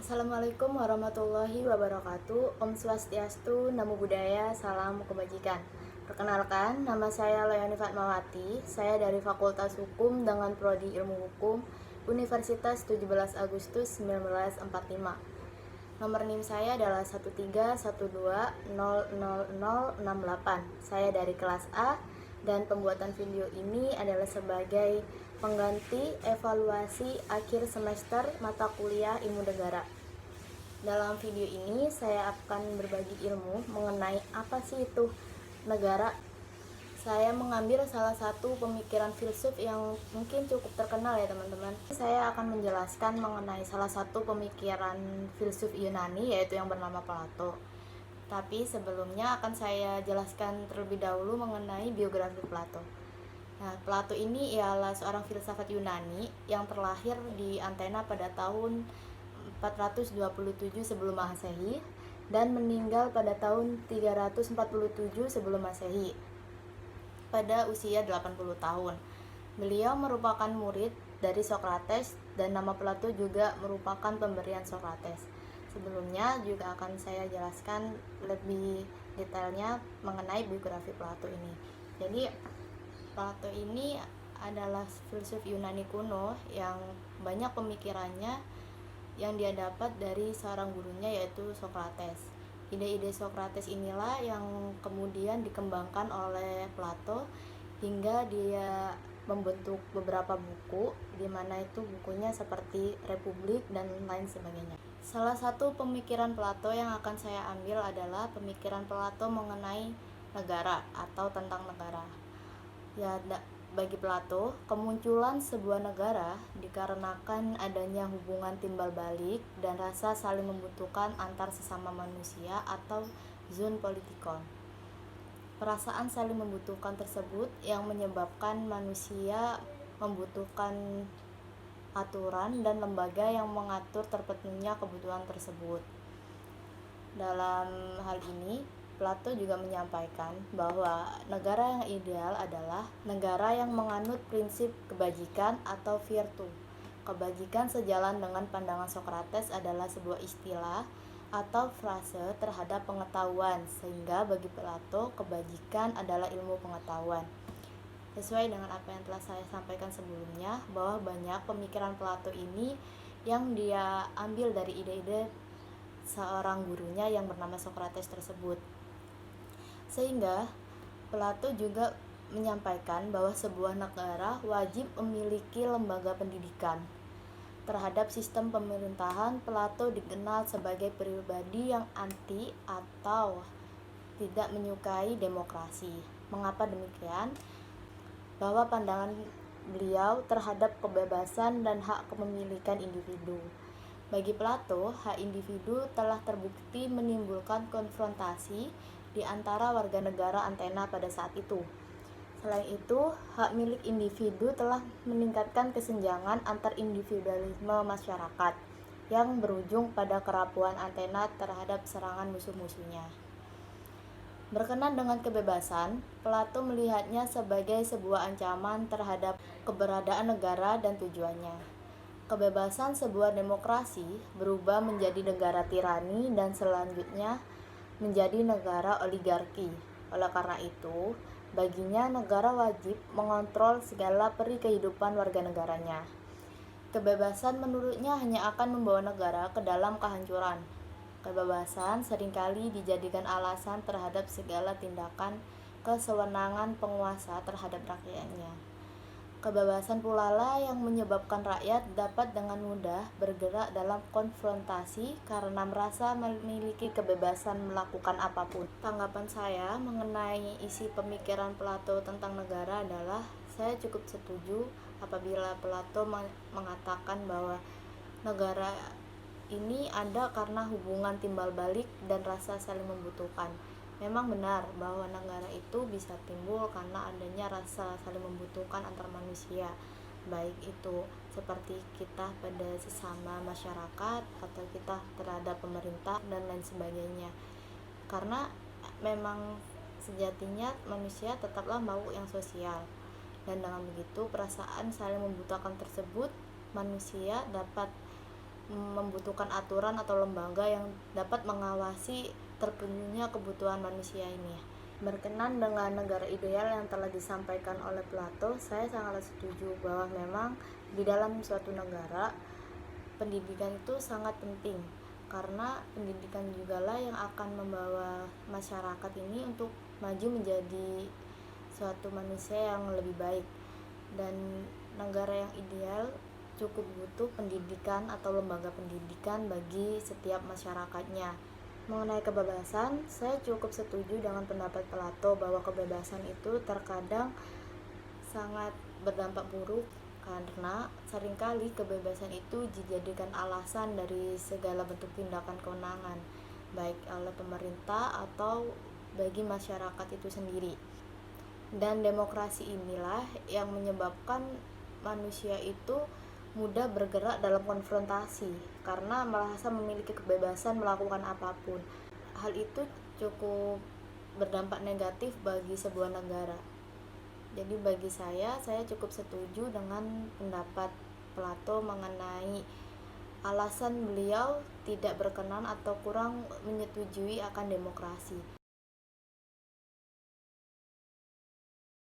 Assalamualaikum warahmatullahi wabarakatuh. Om Swastiastu, Namo Buddhaya, Salam Kebajikan. Perkenalkan, nama saya Leoni Fatmawati. Saya dari Fakultas Hukum dengan Prodi Ilmu Hukum Universitas 17 Agustus 1945. Nomor NIM saya adalah 131200068. Saya dari kelas A dan pembuatan video ini adalah sebagai pengganti evaluasi akhir semester mata kuliah Ilmu Negara. Dalam video ini saya akan berbagi ilmu mengenai apa sih itu negara. Saya mengambil salah satu pemikiran filsuf yang mungkin cukup terkenal ya teman-teman. Saya akan menjelaskan mengenai salah satu pemikiran filsuf Yunani, yaitu yang bernama Plato. Tapi sebelumnya akan saya jelaskan terlebih dahulu mengenai biografi Plato. Nah, Plato ini ialah seorang filsafat Yunani yang terlahir di Athena pada tahun 427 sebelum Masehi dan meninggal pada tahun 347 sebelum Masehi pada usia 80 tahun. Beliau merupakan murid dari Socrates dan nama Plato juga merupakan pemberian Socrates. Sebelumnya juga akan saya jelaskan lebih detailnya mengenai biografi Plato ini. Jadi Plato ini adalah filsuf Yunani kuno yang banyak pemikirannya yang dia dapat dari seorang gurunya, yaitu Socrates. Ide-ide Socrates inilah yang kemudian dikembangkan oleh Plato hingga dia membentuk beberapa buku, di mana itu bukunya seperti Republik dan lain sebagainya. Salah satu pemikiran Plato yang akan saya ambil adalah pemikiran Plato mengenai negara atau tentang negara. Ya, bagi Plato, kemunculan sebuah negara dikarenakan adanya hubungan timbal balik dan rasa saling membutuhkan antar sesama manusia atau zoon politikon. Perasaan saling membutuhkan tersebut yang menyebabkan manusia membutuhkan aturan dan lembaga yang mengatur terpenuhinya kebutuhan tersebut. Dalam hal ini, Plato juga menyampaikan bahwa negara yang ideal adalah negara yang menganut prinsip kebajikan atau virtu. Kebajikan sejalan dengan pandangan Socrates adalah sebuah istilah atau frase terhadap pengetahuan, sehingga bagi Plato kebajikan adalah ilmu pengetahuan. Sesuai dengan apa yang telah saya sampaikan sebelumnya, bahwa banyak pemikiran Plato ini yang dia ambil dari ide-ide seorang gurunya yang bernama Socrates tersebut. Sehingga Plato juga menyampaikan bahwa sebuah negara wajib memiliki lembaga pendidikan. Terhadap sistem pemerintahan, Plato dikenal sebagai pribadi yang anti atau tidak menyukai demokrasi. Mengapa demikian? Bahwa pandangan beliau terhadap kebebasan dan hak kepemilikan individu. Bagi Plato, hak individu telah terbukti menimbulkan konfrontasi di antara warga negara Athena pada saat itu. Selain itu, hak milik individu telah meningkatkan kesenjangan antar individualisme masyarakat yang berujung pada kerapuhan Athena terhadap serangan musuh-musuhnya. Berkenan dengan kebebasan, Plato melihatnya sebagai sebuah ancaman terhadap keberadaan negara dan tujuannya. Kebebasan sebuah demokrasi berubah menjadi negara tirani dan selanjutnya menjadi negara oligarki. Oleh karena itu, baginya negara wajib mengontrol segala peri kehidupan warga negaranya. Kebebasan menurutnya hanya akan membawa negara ke dalam kehancuran. Kebebasan seringkali dijadikan alasan terhadap segala tindakan kesewenangan penguasa terhadap rakyatnya. Kebebasan pula lah yang menyebabkan rakyat dapat dengan mudah bergerak dalam konfrontasi karena merasa memiliki kebebasan melakukan apapun. Tanggapan saya mengenai isi pemikiran Plato tentang negara adalah saya cukup setuju apabila Plato mengatakan bahwa negara ini ada karena hubungan timbal balik dan rasa saling membutuhkan. Memang benar bahwa negara itu bisa timbul karena adanya rasa saling membutuhkan antar manusia, baik itu seperti kita pada sesama masyarakat atau kita terhadap pemerintah dan lain sebagainya. Karena memang sejatinya manusia tetaplah makhluk yang sosial, dan dengan begitu perasaan saling membutuhkan tersebut manusia dapat membutuhkan aturan atau lembaga yang dapat mengawasi terpenuhinya kebutuhan manusia ini. Berkenan dengan negara ideal yang telah disampaikan oleh Plato, saya sangat setuju bahwa memang di dalam suatu negara pendidikan itu sangat penting, karena pendidikan jugalah yang akan membawa masyarakat ini untuk maju menjadi suatu manusia yang lebih baik. Dan negara yang ideal cukup butuh pendidikan atau lembaga pendidikan bagi setiap masyarakatnya. Mengenai kebebasan, saya cukup setuju dengan pendapat Plato bahwa kebebasan itu terkadang sangat berdampak buruk, karena seringkali kebebasan itu dijadikan alasan dari segala bentuk tindakan kewenangan, baik oleh pemerintah atau bagi masyarakat itu sendiri. Dan demokrasi inilah yang menyebabkan manusia itu mudah bergerak dalam konfrontasi karena merasa memiliki kebebasan melakukan apapun. Hal itu cukup berdampak negatif bagi sebuah negara. Jadi bagi saya cukup setuju dengan pendapat Plato mengenai alasan beliau tidak berkenan atau kurang menyetujui akan demokrasi.